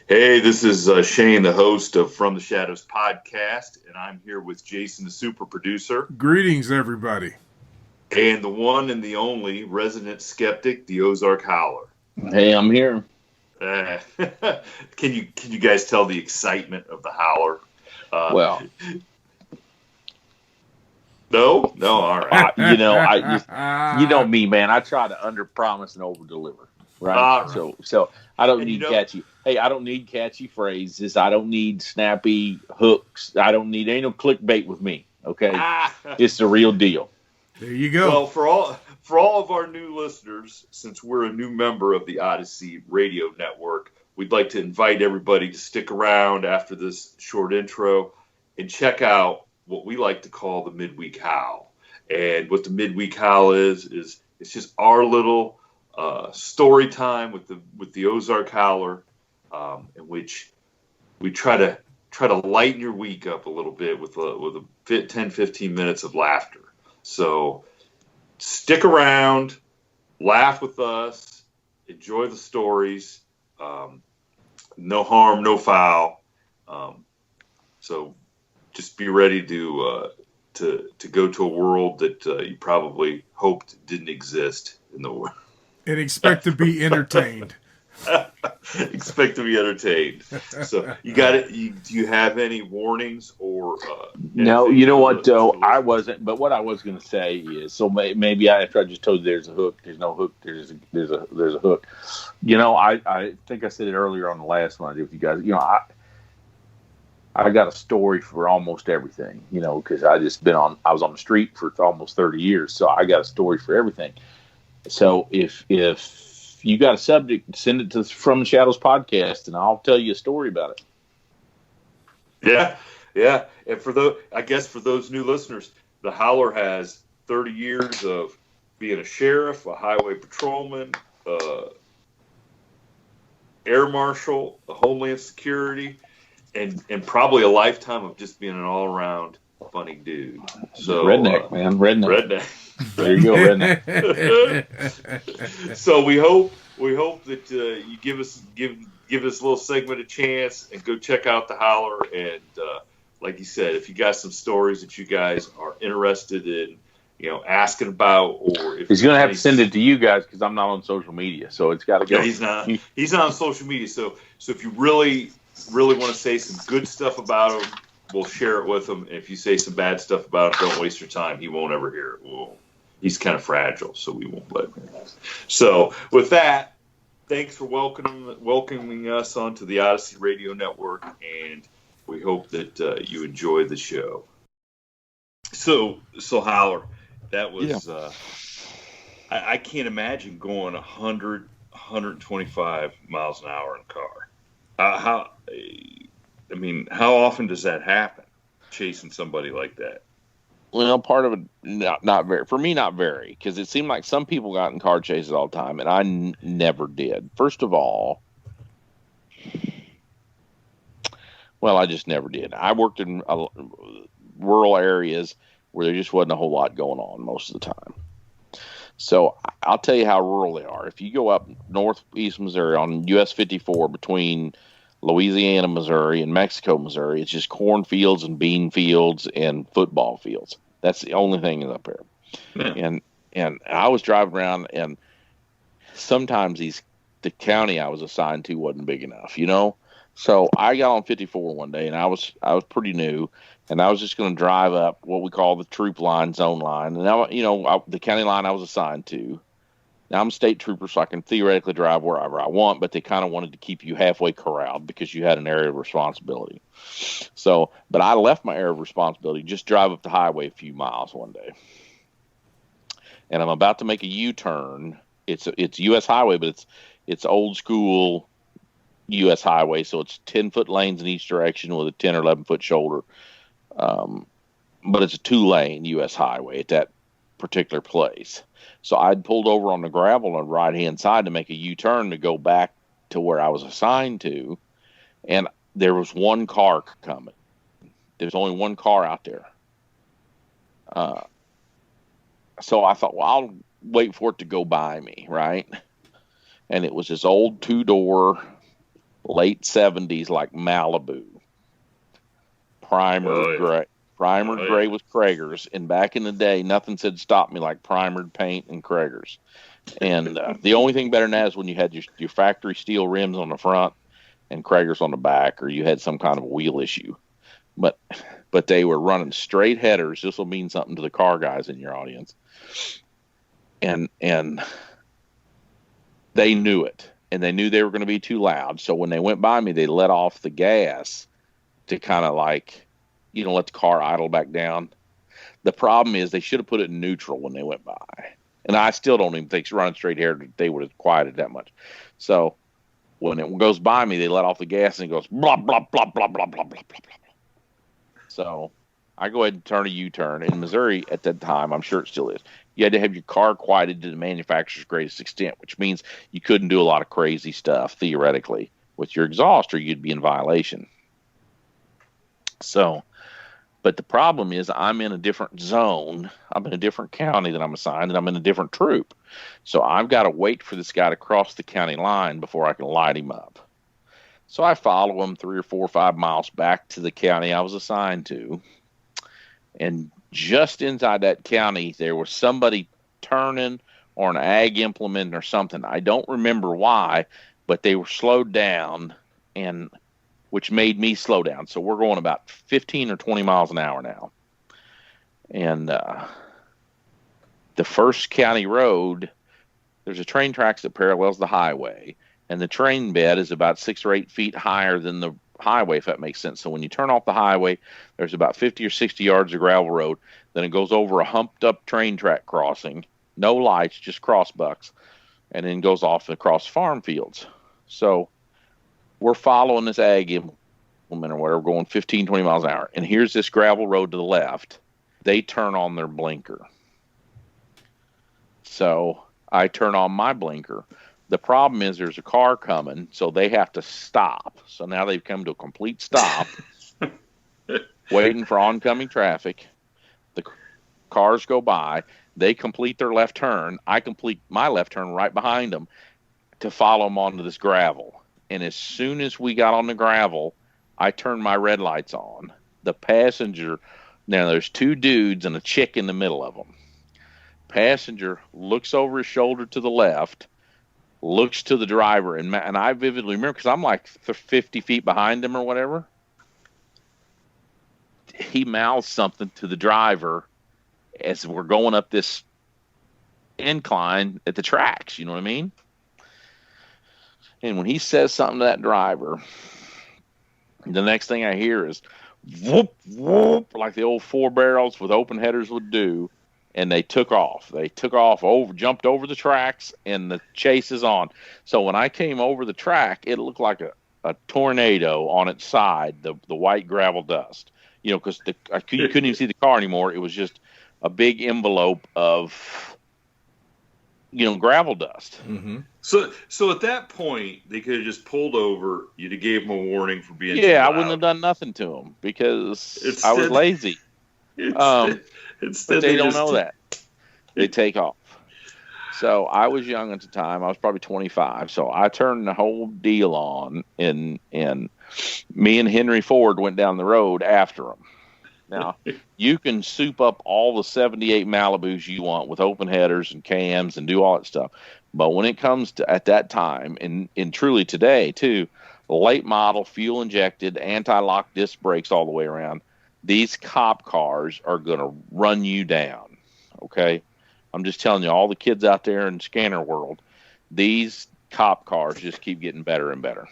Hey, this is Shane, the host of From the Shadows podcast, and I'm here with Jason, the super producer, Greetings, everybody. and the one and the only resident skeptic, the Ozarkhowler. Hey, I'm here. Can you guys tell the excitement of the howler? Well, no, all right. you know me, man. I try to underpromise and overdeliver, right? So I don't need catchy. Hey, I don't need catchy phrases. I don't need snappy hooks. Ain't no clickbait with me. Okay, it's the real deal. There you go. Well, for all of our new listeners, since we're a new member of the Odyssey Radio Network, we'd like to invite everybody to stick around after this short intro and check out what we like to call the Midweek Howl. And what the Midweek Howl is it's just our little story time with the Ozarkhowler, in which we try to lighten your week up a little bit with a 10-15 minutes of laughter. So stick around, laugh with us, enjoy the stories. No harm, no foul. So just be ready to go to a world that you probably hoped didn't exist in the world. And expect to be entertained. Expect to be entertained. So you got it. Do you have any warnings or? No, you know what though, I wasn't. But what I was going to say is, so maybe after I just told you there's a hook, there's no hook, there's a hook. You know, I think I said it earlier on the last one I did with you guys. You know, I got a story for almost everything. You know, because I was on the street for almost 30 years, so I got a story for everything. So if you got a subject, send it to From the Shadows podcast, and I'll tell you a story about it. Yeah. And for those new listeners, the Howler has 30 years of being a sheriff, a highway patrolman, air marshal, a homeland security, and probably a lifetime of just being an all-around funny dude. So redneck, man, redneck. There you go, redneck. So we hope that you give this little segment a chance and go check out the Howler. And like you said, if you got some stories that you guys are interested in, asking about, or if he's going to have to send it to you guys because I'm not on social media, so it's got to go. Yeah, he's not on social media. So if you really want to say some good stuff about him, we'll share it with him. If you say some bad stuff about him, don't waste your time. He won't ever hear it. He's kind of fragile, so we won't let him hear it. So with that, thanks for welcoming us onto the Odyssey Radio Network, and we hope that you enjoy the show. So Howler, that was I can't imagine going 100, 125 miles an hour in a car. How often does that happen, chasing somebody like that? Well, part of it, not very. For me, not very, because it seemed like some people got in car chases all the time, and I never did. First of all, I just never did. I worked in rural areas where there just wasn't a whole lot going on most of the time. So I'll tell you how rural they are. If you go up northeast Missouri on US 54 between Louisiana, Missouri, and Mexico, Missouri, it's just cornfields and bean fields and football fields. That's the only thing up there. Yeah. And I was driving around, and sometimes the county I was assigned to wasn't big enough, So I got on 54 one day, and I was pretty new, and I was just going to drive up what we call the troop line, zone line, and now the county line I was assigned to. Now, I'm a state trooper, so I can theoretically drive wherever I want, but they kind of wanted to keep you halfway corralled because you had an area of responsibility. So, but I left my area of responsibility, just drive up the highway a few miles one day. And I'm about to make a U-turn. It's U.S. highway, but it's old school U.S. highway, so it's 10-foot lanes in each direction with a 10 or 11-foot shoulder. But it's a 2-lane U.S. highway at that particular place. So I'd pulled over on the gravel on the right-hand side to make a U-turn to go back to where I was assigned to, and there was one car coming. There's only one car out there. So I thought, well, I'll wait for it to go by me, right? And it was this old 2-door late 70s, like Malibu, primered gray. Primered gray was Krager's, and back in the day, nothing said stop me like primered paint and Krager's. And the only thing better than that is when you had your factory steel rims on the front and Krager's on the back, or you had some kind of wheel issue. But they were running straight headers. This will mean something to the car guys in your audience. And they knew it, and they knew they were going to be too loud. So when they went by me, they let off the gas to kind of like, let the car idle back down. The problem is they should have put it in neutral when they went by. And I still don't even think running straight here, they would have quieted that much. So when it goes by me, they let off the gas and it goes blah, blah, blah, blah, blah, blah, blah, blah, blah. So I go ahead and turn a U-turn. In Missouri at that time, I'm sure it still is, you had to have your car quieted to the manufacturer's greatest extent, which means you couldn't do a lot of crazy stuff, theoretically, with your exhaust, or you'd be in violation. So, but the problem is I'm in a different zone. I'm in a different county that I'm assigned, and I'm in a different troop. So I've got to wait for this guy to cross the county line before I can light him up. So I follow him 3 or 4 or 5 miles back to the county I was assigned to. And just inside that county, there was somebody turning or an ag implement or something. I don't remember why, but they were slowed down, and which made me slow down. So we're going about 15 or 20 miles an hour now. And the first county road, there's a train tracks that parallels the highway, and the train bed is about 6 or 8 feet higher than the highway, if that makes sense. So when you turn off the highway, there's about 50 or 60 yards of gravel road. Then it goes over a humped up train track crossing, no lights, just crossbucks, and then goes off across farm fields. So we're following this ag implement or whatever, going 15, 20 miles an hour. And here's this gravel road to the left. They turn on their blinker. So I turn on my blinker. The problem is there's a car coming, so they have to stop. So now they've come to a complete stop, waiting for oncoming traffic. The cars go by. They complete their left turn. I complete my left turn right behind them to follow them onto this gravel. And as soon as we got on the gravel, I turned my red lights on. The passenger, now there's 2 dudes and a chick in the middle of them. Passenger looks over his shoulder to the left, looks to the driver, and I vividly remember, because I'm like 50 feet behind him or whatever. He mouths something to the driver as we're going up this incline at the tracks, you know what I mean? And when he says something to that driver, the next thing I hear is whoop, whoop, like the old 4 barrels with open headers would do. And they took off. Jumped over the tracks, and the chase is on. So when I came over the track, it looked like a tornado on its side, the white gravel dust. Because you couldn't even see the car anymore. It was just a big envelope of, gravel dust. Mm-hmm. So at that point, they could have just pulled over. You'd have gave them a warning for being too loud. I wouldn't have done nothing to them because I was lazy. Instead, they don't know that. They take off. So I was young at the time. I was probably 25. So I turned the whole deal on, and me and Henry Ford went down the road after them. Now, you can soup up all the 78 Malibus you want with open headers and cams and do all that stuff. But when it comes to, at that time, and truly today too, late model, fuel injected, anti-lock disc brakes all the way around, these cop cars are going to run you down, okay? I'm just telling you, all the kids out there in scanner world, these cop cars just keep getting better and better.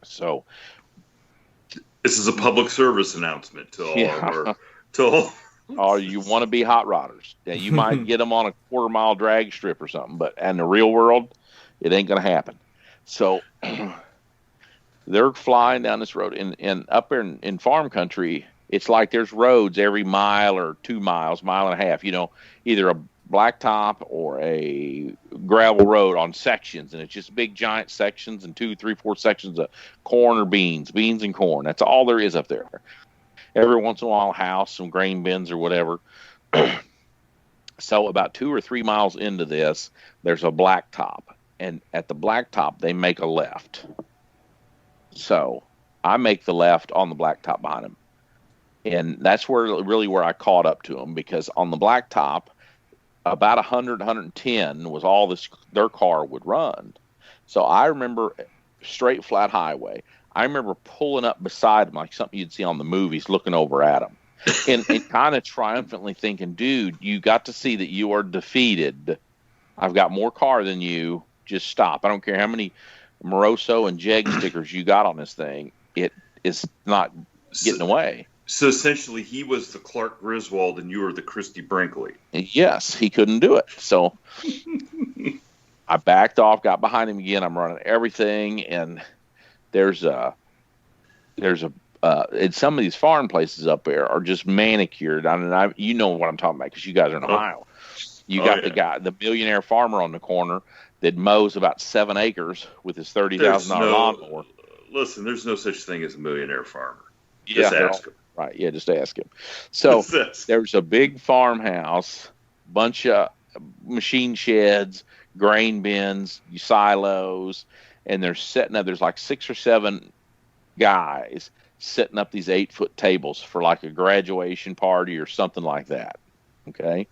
So this is a public service announcement to all or you want to be hot rodders. Now, you might get them on a quarter-mile drag strip or something, but in the real world, it ain't going to happen. So they're flying down this road, and up there in farm country, it's like there's roads every mile or 2 miles, mile and a half, either a blacktop or a gravel road on sections, and it's just big giant sections and 2, 3, 4 sections of corn or beans and corn. That's all there is up there. Every once in a while, a house, some grain bins or whatever. So about 2 or 3 miles into this, there's a blacktop, and at the blacktop, they make a left. So I make the left on the blacktop behind him. And that's where I caught up to him, because on the blacktop, about 100, 110 was all their car would run. So I remember straight flat highway. I remember pulling up beside him like something you'd see on the movies, looking over at him and kind of triumphantly thinking, dude, you got to see that you are defeated. I've got more car than you. Just stop. I don't care how many Moroso and Jeg stickers you got on this thing. It is not getting away. So essentially, he was the Clark Griswold and you were the Christy Brinkley. Yes, he couldn't do it. So I backed off, got behind him again. I'm running everything, and there's and some of these farm places up there are just manicured. I mean, you know what I'm talking about because you guys are in Ohio. You got the millionaire farmer on the corner that mows about 7 acres with his $30,000 lawnmower. Listen, there's no such thing as a millionaire farmer. Just ask him. Right, yeah, just ask him. So there's a big farmhouse, bunch of machine sheds, grain bins, silos, and they're setting up. There's like 6 or 7 guys setting up these 8-foot tables for like a graduation party or something like that. Okay.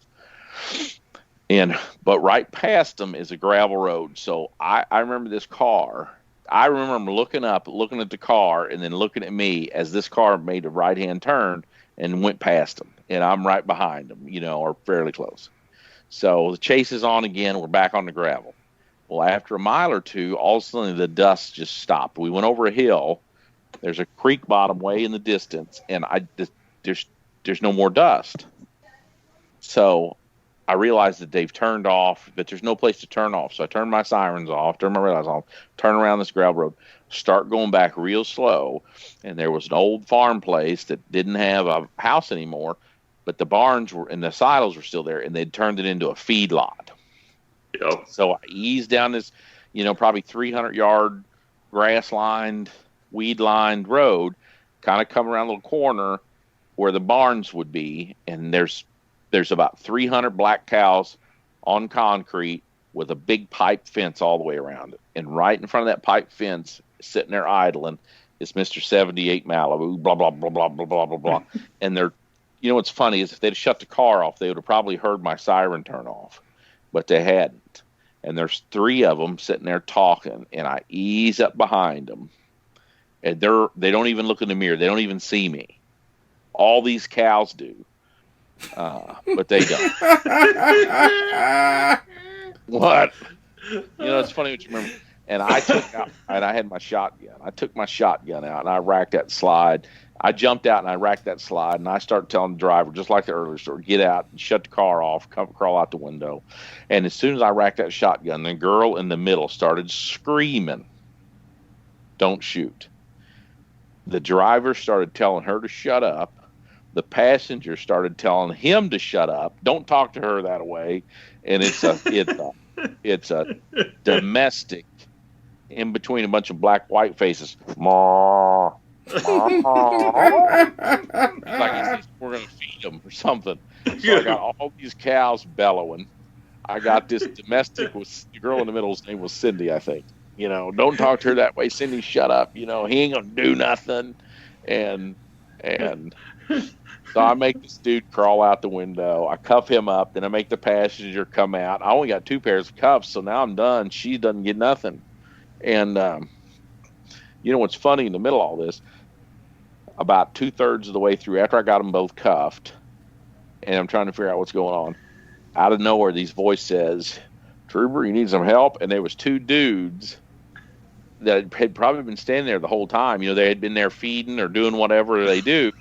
But right past them is a gravel road. So I remember this car. I remember looking at the car and then looking at me as this car made a right-hand turn and went past them. And I'm right behind them, or fairly close. So the chase is on again. We're back on the gravel. Well, after a mile or two, all of a sudden the dust just stopped. We went over a hill. There's a creek bottom way in the distance, and there's no more dust. So I realized that they've turned off, but there's no place to turn off. So I turned my sirens off, turned my relays off, turn around this gravel road, start going back real slow. And there was an old farm place that didn't have a house anymore, but the barns and the silos were still there, and they'd turned it into a feed lot. Yep. So I eased down this, probably 300-yard grass-lined, weed-lined road, kind of come around a little corner where the barns would be, and there's about 300 black cows on concrete with a big pipe fence all the way around it. And right in front of that pipe fence, sitting there idling, is Mr. 78 Malibu, blah, blah, blah, blah, blah, blah, blah, blah. And what's funny is if they'd shut the car off, they would have probably heard my siren turn off, but they hadn't. And there's 3 of them sitting there talking, and I ease up behind them. And they don't even look in the mirror. They don't even see me. All these cows do. But they don't. What? It's funny what you remember. And I had my shotgun. I took my shotgun out and I racked that slide. I jumped out and I racked that slide, and I started telling the driver, just like the earlier story, get out and shut the car off, crawl out the window. And as soon as I racked that shotgun, the girl in the middle started screaming, "Don't shoot." The driver started telling her to shut up. The passenger started telling him to shut up. Don't talk to her that way. And it's a domestic in between a bunch of black-white faces. Ma, ma. Like we're going to feed them or something. So I got all these cows bellowing. I got this domestic the girl in the middle's name was Cindy, I think. Don't talk to her that way. Cindy, shut up. He ain't going to do nothing. And so I make this dude crawl out the window. I cuff him up. Then I make the passenger come out. I only got 2 pairs of cuffs, so now I'm done. She doesn't get nothing. And what's funny in the middle of all this, about 2/3 of the way through, after I got them both cuffed, and I'm trying to figure out what's going on, out of nowhere, these voice says, "Trooper, you need some help?" And there was 2 dudes that had probably been standing there the whole time. They had been there feeding or doing whatever they do.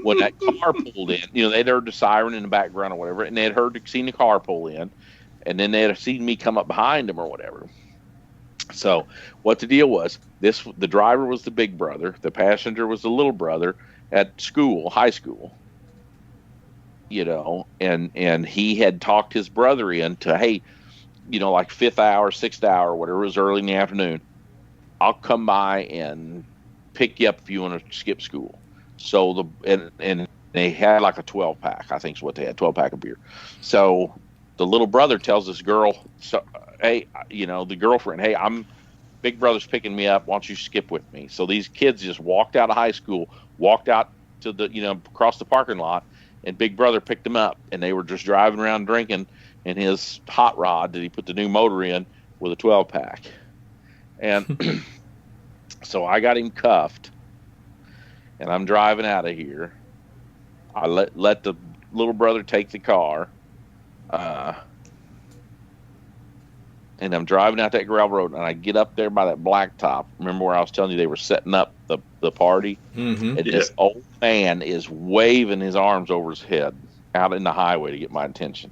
When that car pulled in, they'd heard the siren in the background or whatever, and they had seen the car pull in, and then they had seen me come up behind them or whatever. So what the deal was, the driver was the big brother, the passenger was the little brother at school, high school, and he had talked his brother into, hey, like 5th hour, 6th hour, whatever it was, early in the afternoon, I'll come by and pick you up if you want to skip school. So and they had like a 12-pack, I think is what they had, 12-pack of beer. So the little brother tells this girl, hey, the girlfriend, hey, I'm Big brother's picking me up. Why don't you skip with me? So these kids just walked out of high school, walked out to the, across the parking lot, and Big Brother picked them up, and they were just driving around drinking in his hot rod that he put the new motor in with a 12 pack. And so I got him cuffed, and I'm driving out of here. I let the little brother take the car, and I'm driving out that gravel road, and I get up there by that blacktop. Remember where I was telling you they were setting up the party? Mm-hmm. And this old man is waving his arms over his head out in the highway to get my attention.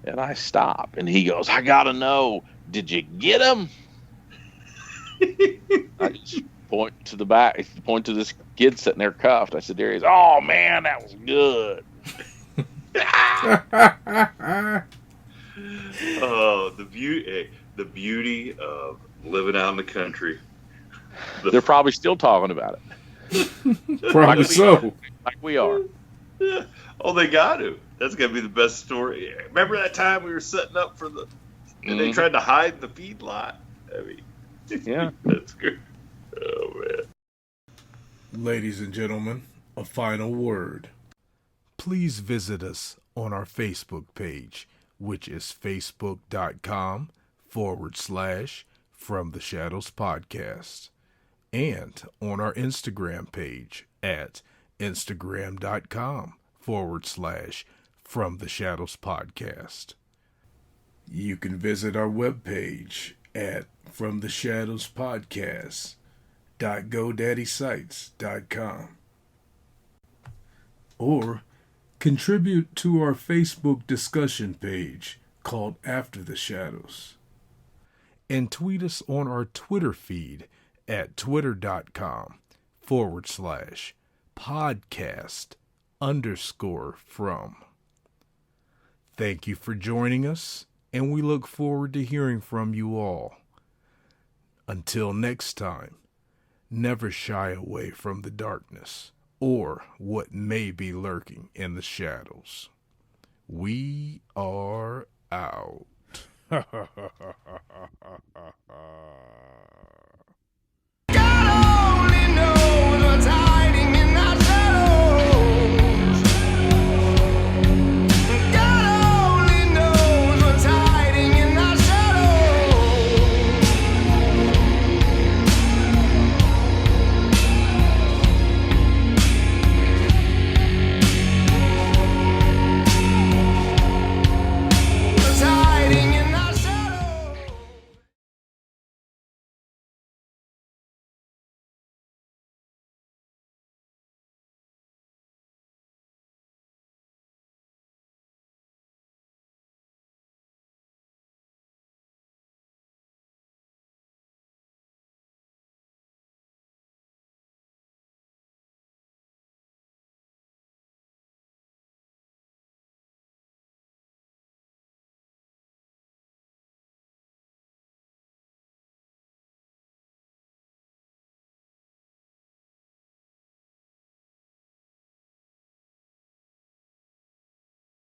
And I stop, and he goes, "I gotta know, did you get him?" I just point to the back, point to this kid sitting there cuffed. I said, "There he is." "Oh man, that was good." Oh, the beauty of living out in the country. They're probably still talking about it. Probably so. Like we are. Oh, they got to. That's gonna be the best story. Remember that time we were setting up for and they tried to hide the feed lot? I mean, yeah, that's good. Oh man. Ladies and gentlemen, a final word. Please visit us on our Facebook page, which is facebook.com/From the Shadows Podcast, and on our Instagram page at instagram.com/From the Shadows Podcast. You can visit our webpage at FromTheShadowsPodcast.GoDaddySites.com, or contribute to our Facebook discussion page called After the Shadows, and tweet us on our Twitter feed at twitter.com/podcast_from. Thank you for joining us, and we look forward to hearing from you all. Until next time, never shy away from the darkness or what may be lurking in the shadows. We are out.